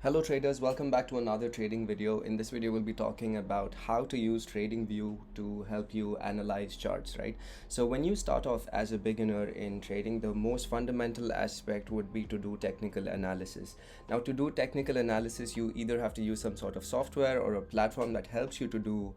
Hello traders, welcome back to another trading video. In this video, we'll be talking about how to use TradingView to help you analyze charts, right? So when you start off as a beginner in trading, the most fundamental aspect would be to do technical analysis. Now, to do technical analysis, you either have to use some sort of software or a platform that helps you to do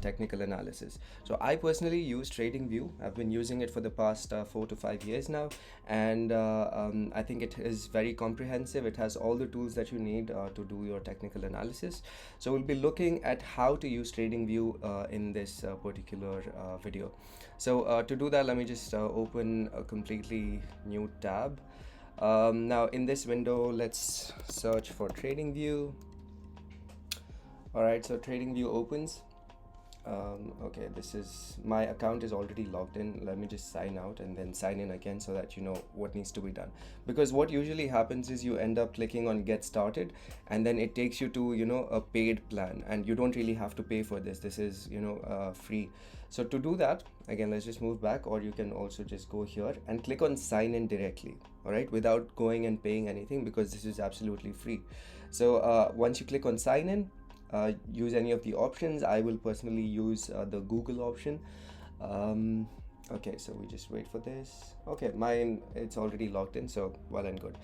technical analysis. So I personally use TradingView. I've been using it for the past 4 to 5 years now, and I think it is very comprehensive. It has all the tools that you need to do your technical analysis. So we'll be looking at how to use TradingView in this particular video. So to do that, let me just open a completely new tab. Now in this window, let's search for TradingView. All right, so TradingView opens. Okay, this is my account is already logged in. Let me just sign out and then sign in again so that you know what needs to be done, because what usually happens is you end up clicking on get started and then it takes you to a paid plan, and you don't really have to pay for this. This is free. So to do that, again, let's just move back, or you can also just go here and click on sign in directly, all right, without going and paying anything, because this is absolutely free. So once you click on sign in, use any of the options. I will personally use the Google option. Okay, so we just wait for this. Okay, mine, it's already logged in, so well and good.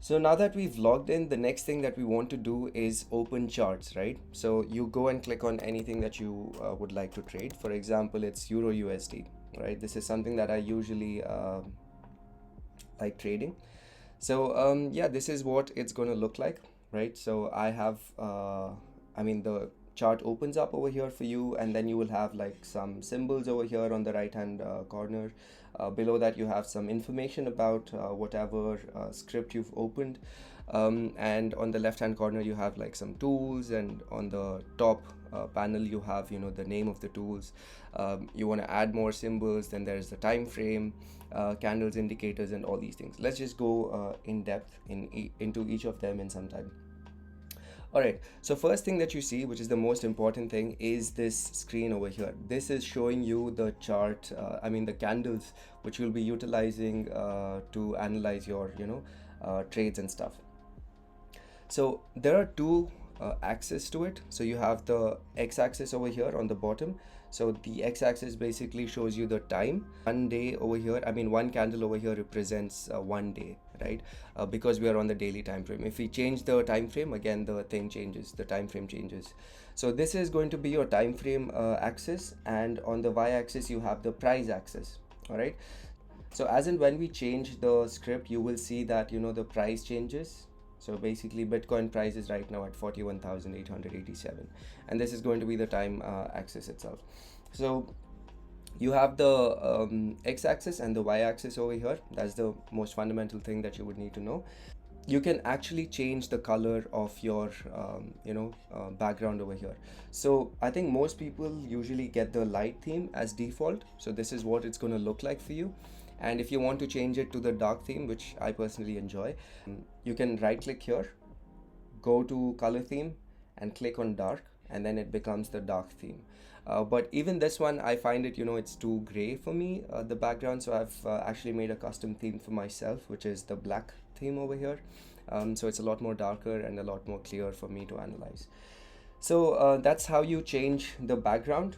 So now that we've logged in, the next thing that we want to do is open charts, right? So you go and click on anything that you would like to trade. For example, it's Euro USD, right? This is something that I usually like trading. So yeah, this is what it's going to look like, right? So I have the chart opens up over here for you, and then you will have like some symbols over here on the right hand corner. Below that you have some information about whatever script you've opened, and on the left hand corner you have like some tools, and on the top panel you have the name of the tools. You want to add more symbols, then there's the time frame, candles, indicators, and all these things. Let's just go in depth into each of them in some time. All right, so first thing that you see, which is the most important thing, is this screen over here. This is showing you the chart, the candles, which you'll be utilizing to analyze your trades and stuff. So there are two axes to it. So you have the x-axis over here on the bottom. So the x-axis basically shows you the time. One day over here, one candle over here represents 1 day, right? Because we are on the daily time frame. If we change the time frame, again the thing changes, the time frame changes. So this is going to be your time frame axis, and on the y-axis you have the price axis. All right. So as in when we change the script, you will see that the price changes. So basically Bitcoin price is right now at 41,887, and this is going to be the time axis itself. So you have the x-axis and the y-axis over here. That's the most fundamental thing that you would need to know. You can actually change the color of your background over here. So I think most people usually get the light theme as default, so this is what it's going to look like for you. And if you want to change it to the dark theme, which I personally enjoy, you can right click here, go to color theme and click on dark, and then it becomes the dark theme. But even this one, I find it, it's too gray for me, the background. So I've actually made a custom theme for myself, which is the black theme over here. So it's a lot more darker and a lot more clear for me to analyze. So that's how you change the background.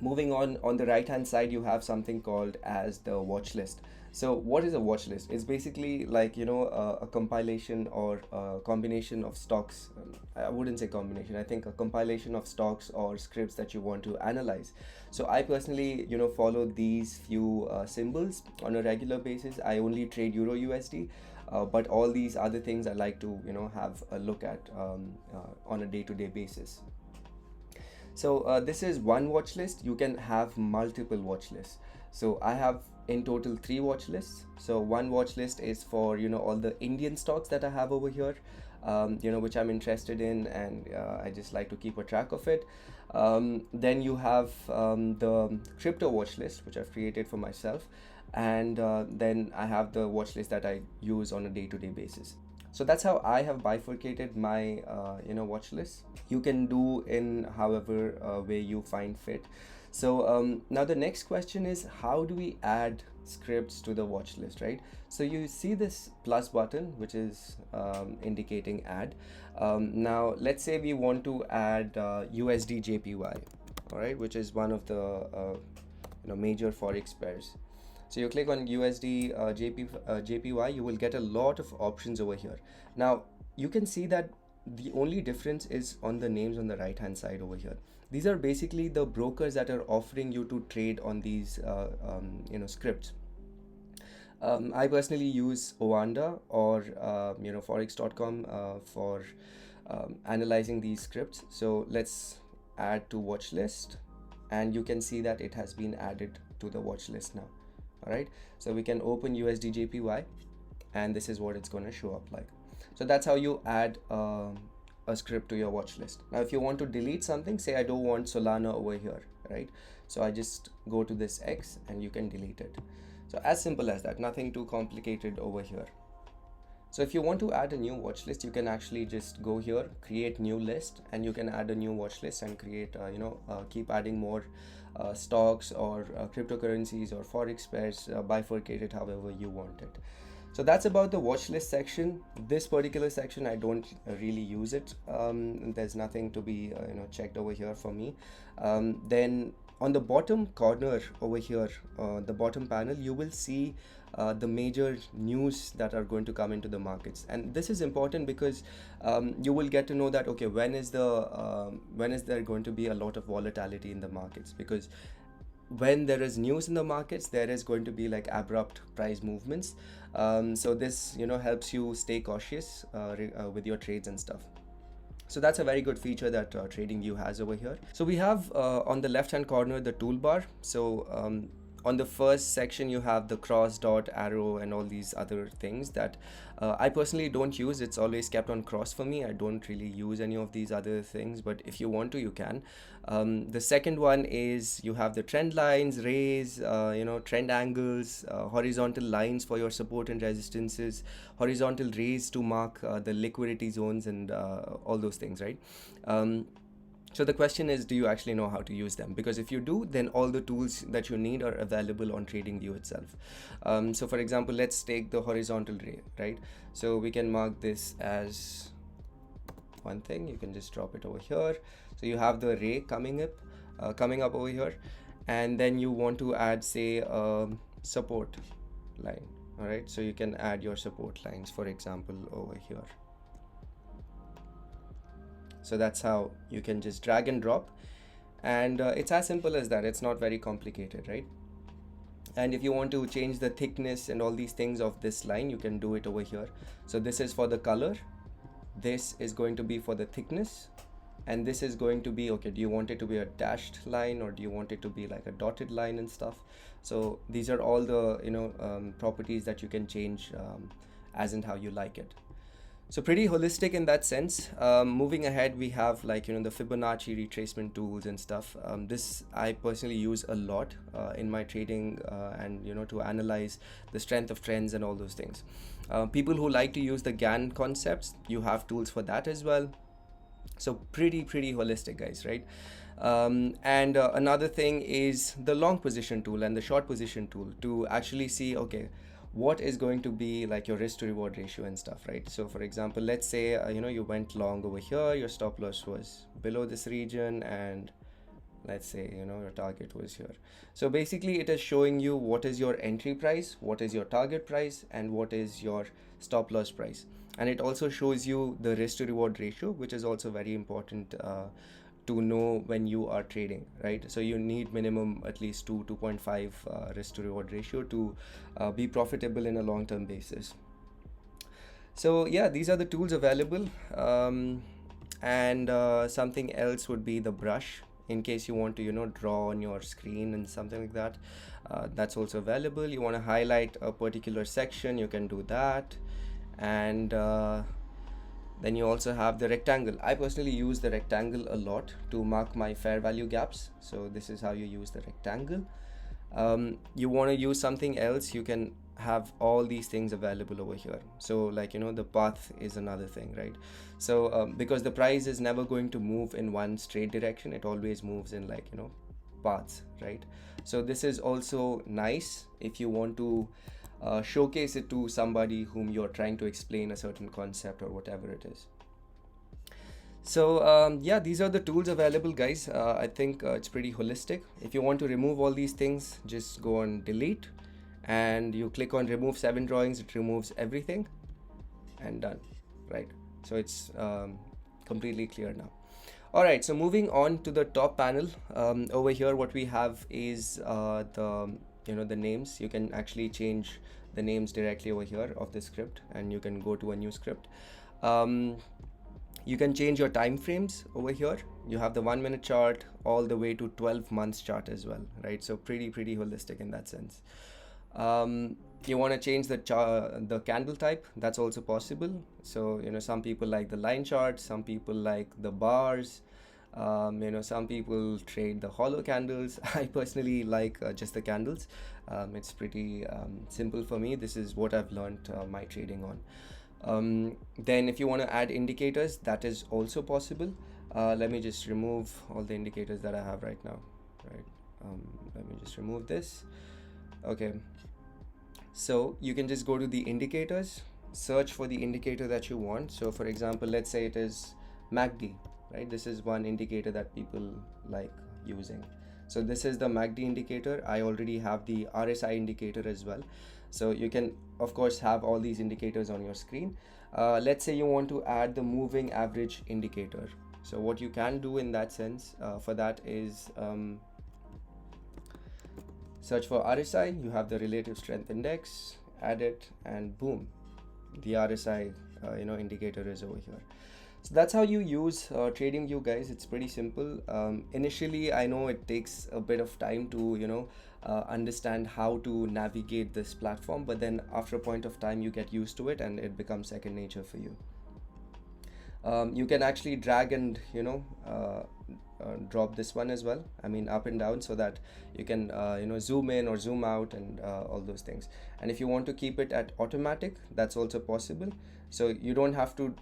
Moving on the right hand side, you have something called as the watch list. So what is a watch list? It's basically like a compilation or a combination of stocks. I wouldn't say combination, I think a compilation of stocks or scripts that you want to analyze. So I personally follow these few symbols on a regular basis. I only trade Euro USD, but all these other things I like to have a look at on a day-to-day basis. So this is one watch list. You can have multiple watch lists. So I have in total 3 watch lists. So one watch list is for all the Indian stocks that I have over here, which I'm interested in, and I just like to keep a track of it. Then you have the crypto watch list, which I've created for myself, and then I have the watch list that I use on a day-to-day basis. So that's how I have bifurcated my watch list. You can do in however way you find fit. So now the next question is, how do we add scripts to the watch list, right? So you see this plus button, which is indicating add. Now let's say we want to add USD JPY, all right, which is one of the major forex pairs. So you click on USD JPY, you will get a lot of options over here. Now you can see that the only difference is on the names on the right hand side over here. These are basically the brokers that are offering you to trade on these scripts. I personally use Oanda or forex.com for analyzing these scripts. So let's add to watch list, and you can see that it has been added to the watch list now. All right, so we can open USD JPY, and this is what it's going to show up like. So that's how you add a script to your watch list. Now if you want to delete something, say I don't want Solana over here, right? So I just go to this X and you can delete it. So as simple as that, nothing too complicated over here. So if you want to add a new watch list, you can actually just go here, create new list, and you can add a new watch list and create keep adding more stocks or cryptocurrencies or forex pairs, bifurcate it however you want it. So that's about the watch list section. This particular section I don't really use it. There's nothing to be checked over here for me. Then on the bottom corner over here, the bottom panel, you will see the major news that are going to come into the markets, and this is important because you will get to know that okay, when is there going to be a lot of volatility in the markets, because when there is news in the markets, there is going to be like abrupt price movements. So this helps you stay cautious with your trades and stuff. So that's a very good feature that Tradingview has over here. So we have on the left hand corner the toolbar. So on the first section you have the cross, dot, arrow and all these other things that I personally don't use. It's always kept on cross for me. I don't really use any of these other things, but if you want to, you can. The second one is you have the trend lines, rays, trend angles, horizontal lines for your support and resistances, horizontal rays to mark the liquidity zones and all those things, right? So the question is, do you actually know how to use them? Because if you do, then all the tools that you need are available on Tradingview itself. So for example, let's take the horizontal ray, right? So we can mark this as one thing. You can just drop it over here. So you have the ray coming up over here, and then you want to add, say, support line. All right, so you can add your support lines, for example, over here. So that's how you can just drag and drop, and it's as simple as that. It's not very complicated, right? And if you want to change the thickness and all these things of this line, you can do it over here. So this is for the color, this is going to be for the thickness, and this is going to be, okay, do you want it to be a dashed line or do you want it to be like a dotted line and stuff? So these are all the properties that you can change as in how you like it. So pretty holistic in that sense. Moving ahead, we have like the Fibonacci retracement tools and stuff. This I personally use a lot in my trading and to analyze the strength of trends and all those things. People who like to use the GAN concepts, you have tools for that as well. So pretty holistic, guys, right? And another thing is the long position tool and the short position tool to actually see, okay, what is going to be like your risk to reward ratio and stuff, right? So for example, let's say you went long over here, your stop loss was below this region, and let's say your target was here. So basically it is showing you what is your entry price, what is your target price, and what is your stop loss price. And it also shows you the risk to reward ratio, which is also very important to know when you are trading, right? So you need minimum at least 2.5 risk to reward ratio to be profitable in a long-term basis. So yeah, these are the tools available. And something else would be the brush, in case you want to draw on your screen and something like that. That's also available. You want to highlight a particular section, you can do that. And then you also have the rectangle. I personally use the rectangle a lot to mark my fair value gaps. So this is how you use the rectangle. You want to use something else, you can have all these things available over here. So like the path is another thing, right? So because the price is never going to move in one straight direction, it always moves in like paths, right? So this is also nice if you want to showcase it to somebody whom you're trying to explain a certain concept or whatever it is. So yeah, these are the tools available, guys. I think it's pretty holistic. If you want to remove all these things, just go on delete and you click on remove 7 drawings. It removes everything and done, right? So it's completely clear now. All right, so moving on to the top panel, over here what we have is the names. You can actually change the names directly over here of the script, and you can go to a new script. You can change your time frames over here. You have the 1 minute chart all the way to 12 months chart as well, right? So pretty holistic in that sense. You want to change the candle type, that's also possible. So some people like the line chart, some people like the bars, some people trade the hollow candles. I personally like just the candles. It's pretty simple for me. This is what I've learned my trading on. Then if you want to add indicators, that is also possible. Let me just remove all the indicators that I have right now, right? Let me just remove this. Okay, so you can just go to the indicators, search for the indicator that you want. So for example, let's say it is MACD, right? This is one indicator that people like using. So this is the MACD indicator. I already have the RSI indicator as well. So you can of course have all these indicators on your screen. Let's say you want to add the moving average indicator. So what you can do in that sense for that is search for RSI. You have the relative strength index, add it, and boom, the RSI indicator is over here. So that's how you use TradingView, guys. It's pretty simple. Initially, I know it takes a bit of time to understand how to navigate this platform, but then after a point of time you get used to it and it becomes second nature for you. You can actually drag and drop this one as well, I mean up and down, so that you can zoom in or zoom out and all those things. And if you want to keep it at automatic, that's also possible. So you don't have to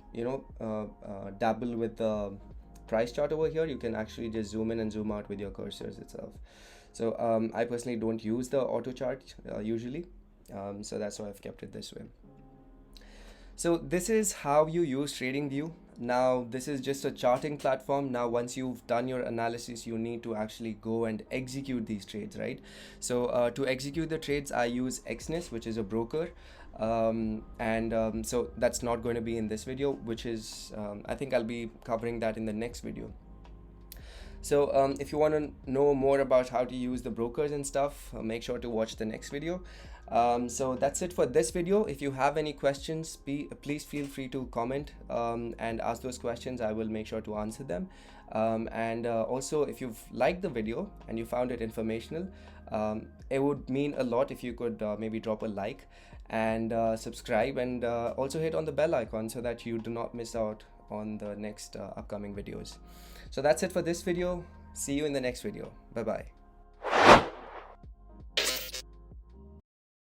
dabble with the price chart over here. You can actually just zoom in and zoom out with your cursors itself. So I personally don't use the auto chart usually, so that's why I've kept it this way. So this is how you use TradingView. Now this is just a charting platform. Now once you've done your analysis, you need to actually go and execute these trades, right? So to execute the trades, I use Exness, which is a broker. So that's not going to be in this video, which is I think I'll be covering that in the next video. So if you want to know more about how to use the brokers and stuff, make sure to watch the next video. So that's it for this video. If you have any questions, please feel free to comment and ask those questions. I will make sure to answer them. Also, if you've liked the video and you found it informational, it would mean a lot if you could maybe drop a like and subscribe, and also hit on the bell icon so that you do not miss out on the next upcoming videos. So that's it for this video. See you in the next video. Bye bye.